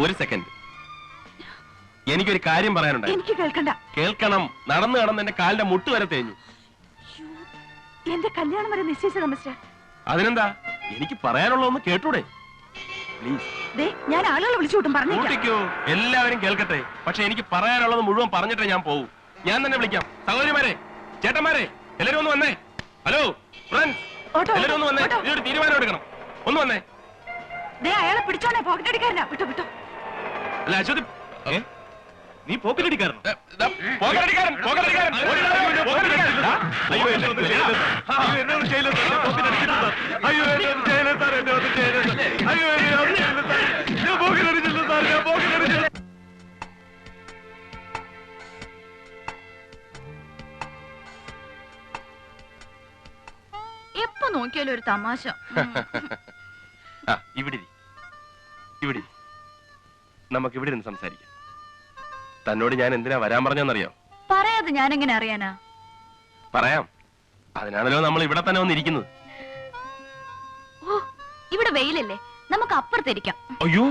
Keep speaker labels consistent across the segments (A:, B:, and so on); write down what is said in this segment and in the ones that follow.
A: ഒരു സെക്കൻഡ്, എനിക്കൊരു കാര്യം പറയാനുണ്ട്.
B: എനിക്ക് കേൾക്കണ്ട.
A: കേൾക്കണം. നടന്നു നടന്ന് എന്റെ കാലിന്റെ മുട്ട് വരെ തേഞ്ഞു.
B: എന്റെ കല്യാണം വരെ നിശ്ചയിച്ചതാ മിസ്റ്റർ.
A: അതിനെന്താ, എനിക്ക് പറയാനുള്ളതൊന്ന് കേട്ടൂടെ? പ്ലീസ്.
B: ഞാൻ ആളുകളെ വിളിച്ചു കൂട്ടും,
A: പറഞ്ഞേക്കോ. എല്ലാവരും കേൾക്കട്ടെ, പക്ഷെ എനിക്ക് പറയാനുള്ളത് മുഴുവൻ പറഞ്ഞിട്ടേ ഞാൻ പോകൂ. ഞാൻ തന്നെ വിളിക്കാം. സഹോദരിമാരെ, ചേട്ടന്മാരെ, എല്ലാരും ഒന്ന് വന്നേ. ഹലോ ഫ്രണ്ട്സ്, എല്ലാരും ഒന്ന് വന്നേ. ഇതൊരു തീരുമാനം എടുക്കണം. ഒന്ന് വന്നേ.
B: അയാളെ പിടിച്ചോണേ, പോക്കറ്റടിക്കാരനാ. വിട്ടോ വിട്ടോ.
A: അല്ല അശ്വതി, നീ പോക്കറ്റടിക്കാരൻ? പോക്കറ്റടിക്കാരൻ.
B: എപ്പോ നോക്കിയാലും ഒരു തമാശ.
A: ഇവിടെ നമുക്ക് ഇവിടെ നിന്ന് സംസാരിക്കാം. തന്നോട് ഞാൻ എന്തിനാ വരാൻ പറഞ്ഞെന്നറിയോ?
B: പറയാതെ ഞാൻ എങ്ങനെ അറിയാനാ?
A: പറയാം. അതിനാണല്ലോ നമ്മൾ ഇവിടെ തന്നെ വന്നിരിക്കുന്നത്.
B: ഓ, ഇവിടെ വെയിലല്ലേ, നമുക്ക് അപ്പുറത്തിരിക്കാം.
A: അയ്യോ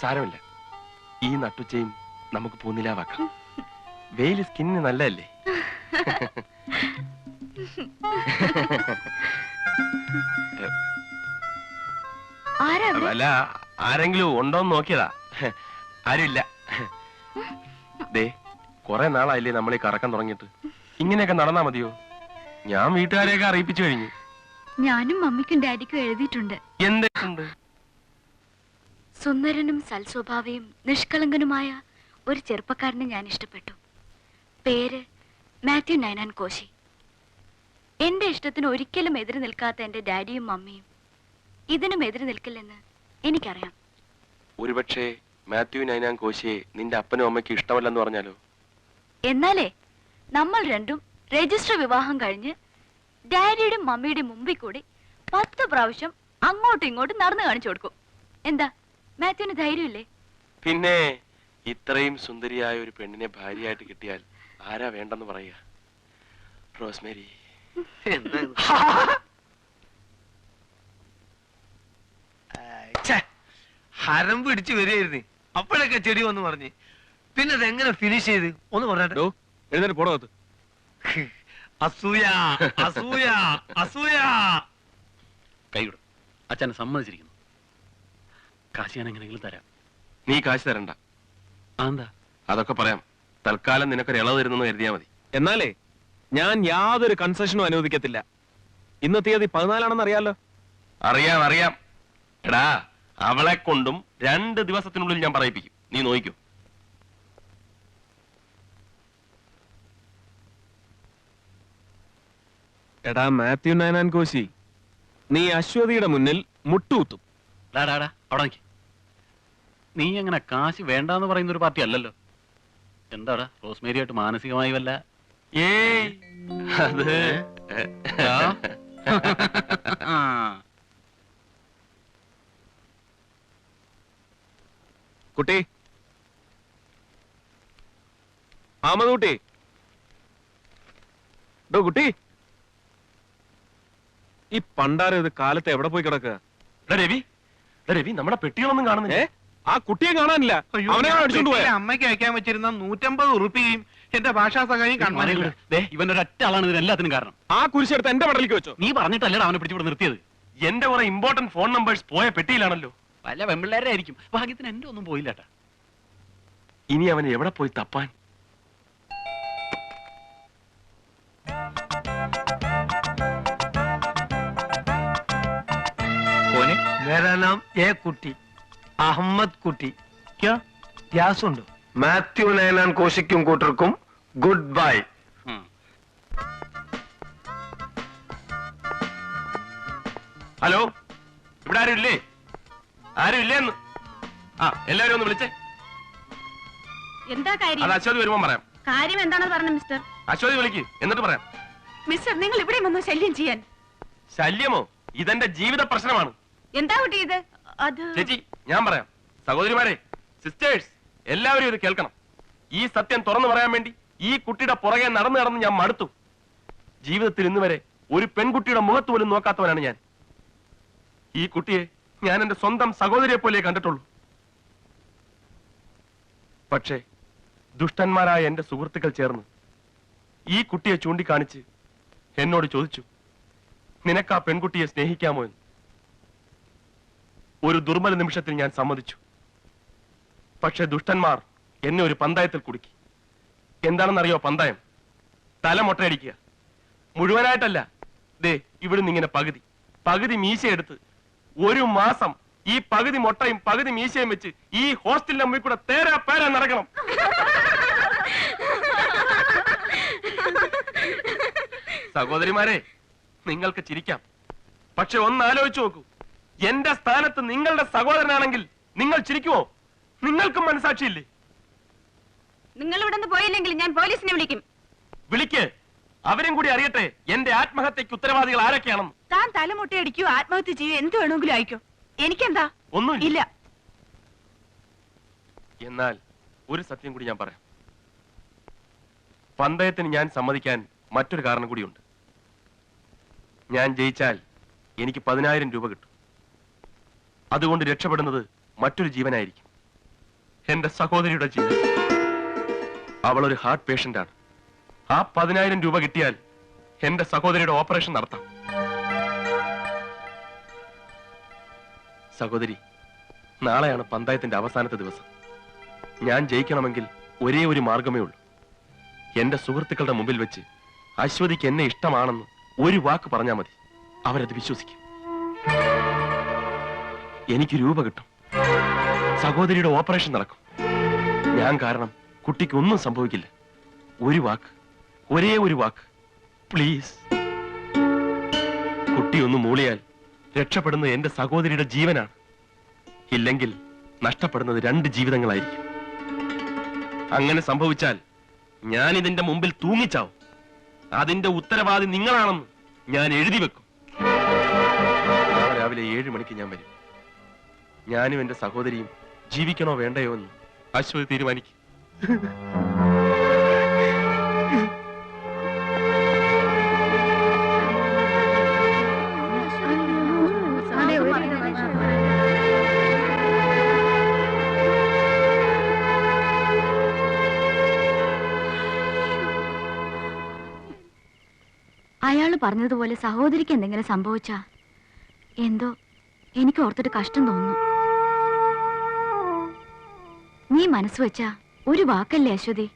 A: സാരമില്ല, ഈ നട്ടുച്ചയും നമുക്ക് പൂനിലാവാക്കാം. വെയിൽ സ്കിന്നിന് നല്ലതല്ലേ? അല്ല, ആരെങ്കിലും ഉണ്ടോന്ന് നോക്കിയതാ. ആരുമില്ല. ദേ, കൊറേ നാളായില്ലേ നമ്മൾ ഈ കറക്കം തുടങ്ങിയിട്ട്. ഇങ്ങനെയൊക്കെ നടന്നാ മതിയോ? ഞാൻ വീട്ടുകാരെയൊക്കെ അറിയിപ്പിച്ചു കഴിഞ്ഞു.
B: ഞാനും മമ്മിക്കും ഡാഡിക്കും എഴുതിയിട്ടുണ്ട്.
A: എന്തുണ്ട്?
B: സുന്ദരനും സൽസ്വഭാവിയും നിഷ്കളങ്കനുമായ ഒരു ചെറുപ്പക്കാരനെ ഞാൻ ഇഷ്ടപ്പെട്ടു. പേര് മാത്യു നൈനാൻ കോശി. എന്റെ ഇഷ്ടത്തിന് ഒരിക്കലും എതിര് നിൽക്കാത്ത എന്റെ ഡാഡിയും മമ്മിയും ഇതിനും എതിര് നിൽക്കില്ലെന്ന് എനിക്കറിയാം.
A: ഒരുപക്ഷെ മാത്യു നൈനാൻ കോശിയെ നിന്റെ അപ്പനും അമ്മയ്ക്കും ഇഷ്ടമല്ലെന്ന് പറഞ്ഞാലോ?
B: എന്നാലേ നമ്മൾ രണ്ടും രജിസ്റ്റർ വിവാഹം കഴിഞ്ഞ് ഡാഡിയുടെ മമ്മിയുടെ മുമ്പിൽ കൂടി 10 പ്രാവശ്യം അങ്ങോട്ടും ഇങ്ങോട്ടും നടന്നു കാണിച്ചു കൊടുക്കും. എന്താ, മാത്യുവിന് ധൈര്യമില്ലേ?
A: പിന്നെ ഇത്രയും സുന്ദരിയായ ഒരു പെണ്ണിനെ ഭാര്യയായിട്ട് കിട്ടിയാൽ ആരാ വേണ്ടെന്ന് പറയുക? റോസ്മേരി.
C: ഹരം പിടിച്ചു വരികയായിരുന്നു. അപ്പോഴൊക്കെ ചെടി വന്ന് പറഞ്ഞ്, പിന്നെ അതെങ്ങനെ ഫിനിഷ് ചെയ്ത് ഒന്ന് പറഞ്ഞോ.
A: എഴുന്നേറ്റ് പോടോ.
C: അസൂയ അസൂയ അസൂയ.
D: കൈവിടും. അച്ഛനെ സമ്മതിച്ചിരിക്കുന്നു. കാശ് ഞാൻ എങ്ങനെയെങ്കിലും തരാം.
A: നീ കാശ് തരണ്ട.
D: എന്താ?
A: അതൊക്കെ പറയാം. തൽക്കാലം നിനക്കൊരു ഇളവ് തരുന്നെന്ന് കരുതിയാ മതി.
E: എന്നാലേ ഞാൻ യാതൊരു കൺസെഷനും അനുവദിക്കത്തില്ല. ഇന്ന് തീയതി 14 അറിയാലോ?
A: അറിയാം. എടാ, അവളെ കൊണ്ടും 2 ദിവസത്തിനുള്ളിൽ ഞാൻ പറയിപ്പിക്കും. നീ നോയിക്കോ.
E: എടാ മാത്യു നൈനാൻ കോശി, നീ അശ്വതിയുടെ മുന്നിൽ മുട്ടുകുത്തും.
D: അവിടെ നിൽക്ക്. നീ അങ്ങനെ കാശ് വേണ്ടാന്ന് പറയുന്ന ഒരു പാർട്ടി അല്ലല്ലോ. എന്താടാ, റോസ്മേരിയായിട്ട് മാനസികമായി വല്ല?
A: ഏയ്, അത്
E: കുട്ടി, ആമദൂട്ടി, കുട്ടി, ഈ പണ്ടാരം ഇത് കാലത്ത് എവിടെ പോയി കിടക്കുക?
A: രവി, നമ്മുടെ പെട്ടികളൊന്നും കാണുന്നില്ല.
E: ആ കുട്ടിയെ കാണാനില്ല. അവനെ അടിച്ചോണ്ട് പോയ.
C: അമ്മയ്ക്ക് അയക്കാൻ വെച്ചിരുന്ന 150 ഉറുപ്പികയും എന്റെ ഭാഷാ സഹായം കാണാനില്ല.
D: ഇവന്റെ ഒരൊറ്റ ആളാണ് ഇതിനെല്ലാത്തിനും കാരണം.
E: ആ കുരിശെടുത്ത് എന്റെ പടലിലേക്ക് വെച്ചോ.
D: നീ പറഞ്ഞിട്ടല്ലടാ അവനെ പിടിച്ചിവിടെ നിർത്തിയത്.
A: എന്റെ കുറെ ഇമ്പോർട്ടന്റ് ഫോൺ നമ്പേഴ്സ് പോയ പെട്ടിയിലാണല്ലോ.
D: വല്ല വെമ്പിള്ളേരെ ആയിരിക്കും. ഭാഗ്യത്തിന് എന്റെ ഒന്നും പോയില്ലട്ടാ.
A: ഇനി അവൻ എവിടെ പോയി തപ്പാൻ?
C: मेरा नाम ए कुटी, अहमद कुटी. क्या ग्यास उंडो? മാത്യു നൈനാൻ കോശിക്കും കൂട്ടർക്കും ഗുഡ് ബൈ.
A: ഹലോ, ഇവിടെ ആരും ഇല്ലേ? ആരും എല്ലാവരും ഒന്ന് വിളിച്ചേ.
B: എന്താ കാര്യം?
A: അത് അശ്വതി വരുമ്പോ പറയാം.
B: കാര്യം എന്താണെന്ന് പറഞ്ഞു മിസ്റ്റർ.
A: അശ്വതി വിളിക്ക്, എന്നിട്ട് പറയാം.
B: മിസ്റ്റർ, നിങ്ങൾ ഇവിടെ വന്നു ശല്യം ചെയ്യാൻ?
A: ശല്യമോ? ഇതെന്റെ ജീവിത പ്രശ്നമാണ്.
B: എന്താ കുട്ടി ഇത്?
A: ചേച്ചി, ഞാൻ പറയാം. സഹോദരിമാരെ, സിസ്റ്റേഴ്സ്, എല്ലാവരും ഇത് കേൾക്കണം. ഈ സത്യം തുറന്നു പറയാൻ വേണ്ടി ഈ കുട്ടിയുടെ പുറകെ നടന്ന് ഞാൻ മടുത്തു. ജീവിതത്തിൽ ഇന്ന് വരെ ഒരു പെൺകുട്ടിയുടെ മുഖത്ത് പോലും നോക്കാത്തവനാണ് ഞാൻ. ഈ കുട്ടിയെ ഞാൻ എന്റെ സ്വന്തം സഹോദരിയെ പോലെ കണ്ടിട്ടുള്ളൂ. പക്ഷേ ദുഷ്ടന്മാരായ എന്റെ സുഹൃത്തുക്കൾ ചേർന്ന് ഈ കുട്ടിയെ ചൂണ്ടിക്കാണിച്ച് എന്നോട് ചോദിച്ചു, നിനക്ക് ആ പെൺകുട്ടിയെ സ്നേഹിക്കാമോ എന്ന്. ഒരു ദുർബല നിമിഷത്തിൽ ഞാൻ സമ്മതിച്ചു. പക്ഷെ ദുഷ്ടന്മാർ എന്നെ ഒരു പന്തയത്തിൽ കുടുക്കി. എന്താണെന്നറിയോ പന്തയം? തല മൊട്ടയടിക്കുക. മുഴുവനായിട്ടല്ല, ദേ ഇവിടുന്ന് ഇങ്ങനെ പകുതി മീശയെടുത്ത് ഒരു മാസം ഈ പകുതി മൊട്ടയും പകുതി മീശയും വെച്ച് ഈ ഹോസ്റ്റലിന്റെ മുമ്പിൽ കൂടെ തേരാ പേരാ നടക്കണം. സഹോദരിമാരെ, നിങ്ങൾക്ക് ചിരിക്കാം, പക്ഷെ ഒന്ന് ആലോചിച്ചു നോക്കൂ. എന്റെ സ്ഥാനത്ത് നിങ്ങളുടെ സഹോദരനാണെങ്കിൽ നിങ്ങൾ ചിരിക്കുമോ? നിങ്ങൾക്കും മനസാക്ഷിയില്ലേ?
B: നിങ്ങൾ ഇവിടെ നിന്ന് പോയില്ലെങ്കിൽ ഞാൻ പോലീസിനെ വിളിക്കും.
A: വിളിക്ക്, അവരും കൂടി അറിയട്ടെ എന്റെ ആത്മഹത്യക്ക് ഉത്തരവാദികൾ ആരൊക്കെയാണെന്ന്.
F: താൻ തലമുട്ടയടിക്കോ ആത്മഹത്യ ചെയ്യോ എന്ത് വേണമെങ്കിലും ആയിക്കോ, എനിക്കെന്താ?
A: ഒന്നുമില്ല.
F: ഇല്ല.
A: എന്നാൽ ഒരു സത്യം കൂടി ഞാൻ പറയാം. പന്തയത്തിന് ഞാൻ സമ്മതിക്കാൻ മറ്റൊരു കാരണം കൂടിയുണ്ട്. ഞാൻ ജയിച്ചാൽ എനിക്ക് 10,000 രൂപ കിട്ടും. അതുകൊണ്ട് രക്ഷപ്പെടുന്നത് മറ്റൊരു ജീവനായിരിക്കും, എന്റെ സഹോദരിയുടെ ജീവൻ. അവൾ ഒരു ഹാർട്ട് പേഷ്യന്റ് ആണ്. ആ 10,000 രൂപ കിട്ടിയാൽ എന്റെ സഹോദരിയുടെ ഓപ്പറേഷൻ നടത്താം. സഹോദരി, നാളെയാണ് പന്തയത്തിന്റെ അവസാനത്തെ ദിവസം. ഞാൻ ജയിക്കണമെങ്കിൽ ഒരേ ഒരു മാർഗമേ ഉള്ളൂ. എന്റെ സുഹൃത്തുക്കളുടെ മുമ്പിൽ വെച്ച് അശ്വതിക്ക് എന്നെ ഇഷ്ടമാണെന്ന് ഒരു വാക്ക് പറഞ്ഞാൽ മതി, അവരത് വിശ്വസിക്കും. എനിക്ക് രൂപ കിട്ടും, സഹോദരിയുടെ ഓപ്പറേഷൻ നടക്കും. ഞാൻ കാരണം കുട്ടിക്ക് ഒന്നും സംഭവിക്കില്ല. ഒരു വാക്ക്, ഒരേ ഒരു വാക്ക്, പ്ലീസ്. കുട്ടി ഒന്ന് മൂളിയാൽ രക്ഷപ്പെടുന്നത് എന്റെ സഹോദരിയുടെ ജീവനാണ്. ഇല്ലെങ്കിൽ നഷ്ടപ്പെടുന്നത് 2 ജീവിതങ്ങളായിരിക്കും. അങ്ങനെ സംഭവിച്ചാൽ ഞാൻ ഇതിന്റെ മുമ്പിൽ തൂങ്ങിച്ചാവും. അതിന്റെ ഉത്തരവാദി നിങ്ങളാണെന്ന് ഞാൻ എഴുതി വെക്കും. നാളെ രാവിലെ 7 മണിക്ക് ഞാൻ വരും. ഞാനും എന്റെ സഹോദരിയും ജീവിക്കണോ വേണ്ടയോ എന്ന് അശ്വതി തീരുമാനിക്കും.
B: അയാള് പറഞ്ഞതുപോലെ സഹോദരിക്ക് എന്തെങ്കിലും സംഭവിച്ചാ എന്തോ എനിക്ക് ഓർത്തിട്ട് കഷ്ടം തോന്നുന്നു. നീ മനസ്സ് വെച്ചാ ഒരു വാക്കല്ലേ അശ്വതി?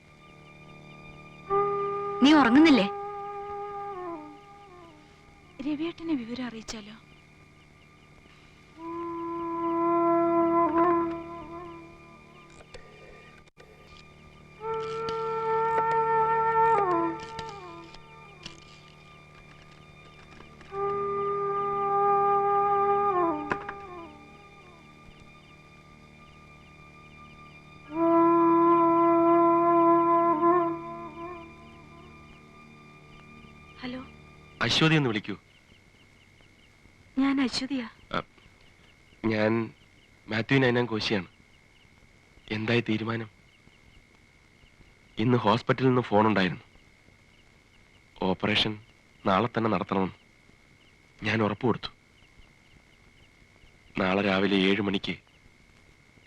B: നീ ഉറങ്ങുന്നില്ലേ?
F: രവിയേട്ടനെ വിവരം അറിയിച്ചാലോ? ഹലോ,
A: അശ്വതി എന്ന് വിളിക്കൂ.
F: ഞാൻ അശ്വതിയാ.
A: ഞാൻ മാത്യു നൈനാൻ കോശിയാണ്. എന്തായി തീരുമാനം? ഇന്ന് ഹോസ്പിറ്റലിൽ നിന്ന് ഫോൺ ഉണ്ടായിരുന്നു. ഓപ്പറേഷൻ നാളെ തന്നെ നടത്തണമെന്ന് ഞാൻ ഉറപ്പ് കൊടുത്തു. നാളെ രാവിലെ 7 മണിക്ക്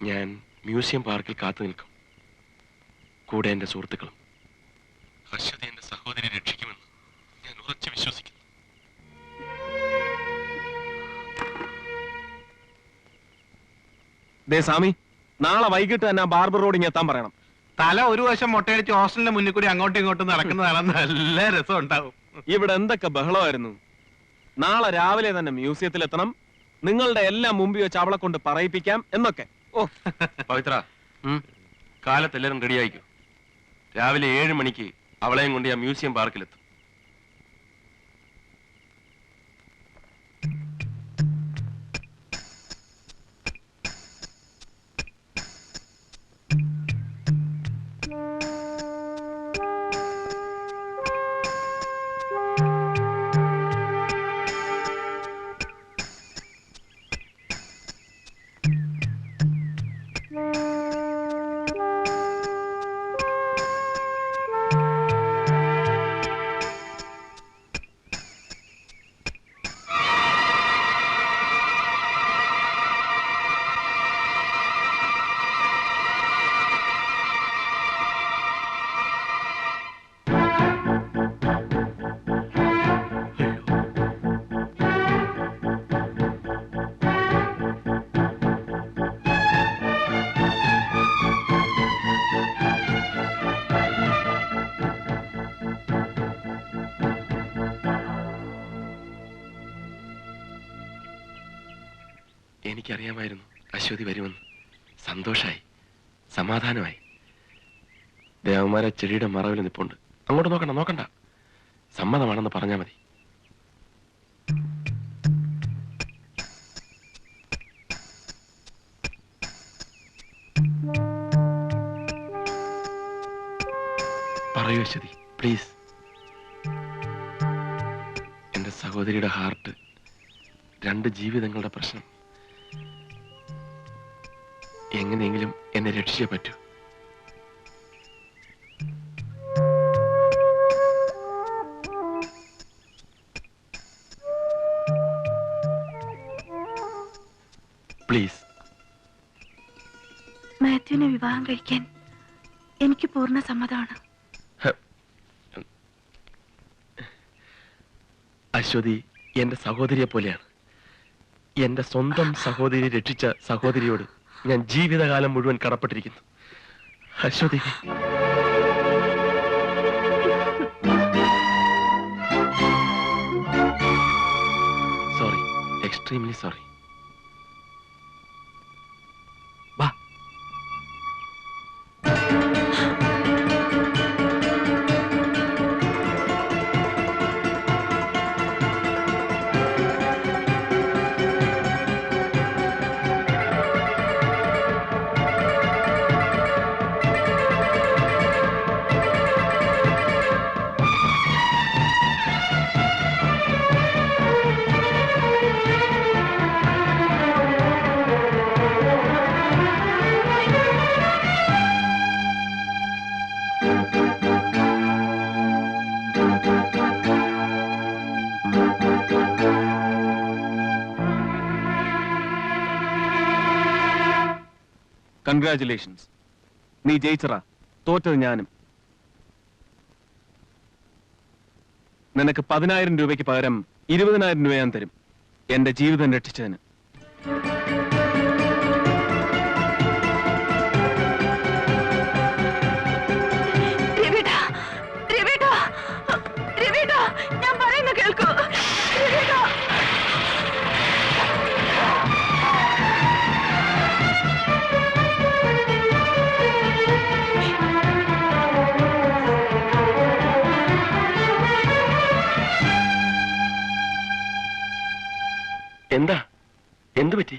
A: ഞാൻ മ്യൂസിയം പാർക്കിൽ കാത്തു നിൽക്കും, കൂടെ എന്റെ സുഹൃത്തുക്കളും. അശ്വതി എന്റെ സഹോദരി രക്ഷിക്കുമെന്ന് ഞാൻ ഉറച്ചു വിശ്വസിക്കുന്നു.
E: ദേ സ്വാമി, നാളെ വൈകിട്ട് തന്നെ ബാർബർ റോഡിങ് എത്താൻ പറയണം.
G: തല ഒരു വശം മുട്ടയടിച്ച് ഹോസ്റ്റലിന്റെ മുന്നിൽ കൂടി അങ്ങോട്ടും ഇങ്ങോട്ടും നടക്കുന്നതാണ്. നല്ല രസം ഉണ്ടാവും.
E: ഇവിടെ എന്തൊക്കെ ബഹളമായിരുന്നു. നാളെ രാവിലെ തന്നെ മ്യൂസിയത്തിൽ എത്തണം, നിങ്ങളുടെ എല്ലാം മുമ്പിൽ വെച്ച് അവളെ കൊണ്ട് പറയിപ്പിക്കാം എന്നൊക്കെ. ഓ
A: പവിത്ര, കാലത്ത് എല്ലാവരും റെഡി ആയിക്കോ. രാവിലെ 7 മണിക്ക് അവളെയും കൊണ്ട് ഞാൻ മ്യൂസിയം പാർക്കിലെത്തും. എനിക്കറിയാമായിരുന്നു അശ്വതി വരുമെന്ന്. സന്തോഷായി, സമാധാനമായി. ദേവന്മാരെ ചെടിയുടെ മറവിൽ നിൽപ്പുണ്ട്. അങ്ങോട്ട് നോക്കണ്ട, നോക്കണ്ട. സമ്മതമാണെന്ന് പറഞ്ഞാൽ മതി. പറയൂ അശ്വതി, പ്ലീസ്. എന്റെ സഹോദരിയുടെ ഹാർട്ട്, 2 ജീവിതങ്ങളുടെ പ്രശ്നം. എങ്ങനെയെങ്കിലും എന്നെ രക്ഷിച്ചേ പറ്റൂ. പ്ലീസ്.
F: മാത്യുവിനെ വിവാഹം കഴിക്കാൻ എനിക്ക് പൂർണ്ണ സമ്മതമാണ്.
A: അശ്വതി എന്റെ സഹോദരിയെ പോലെയാണ്. എന്റെ സ്വന്തം സഹോദരി രക്ഷിച്ച സഹോദരിയോട് ഞാൻ ജീവിതകാലം മുഴുവൻ കടപ്പെട്ടിരിക്കുന്നു. Aswathy, sorry, extremely sorry.
E: Congratulations. നീ ജയിച്ചറാ, തോറ്റത് ഞാനും. നിനക്ക് 10,000 രൂപയ്ക്ക് പകരം 20,000 രൂപ ഞാൻ തരും, എന്റെ ജീവിതം രക്ഷിച്ചതിന്.
F: ഞാൻ പറയുന്ന കേൾക്കൂ.
A: എന്താ? എന്തു പറ്റി?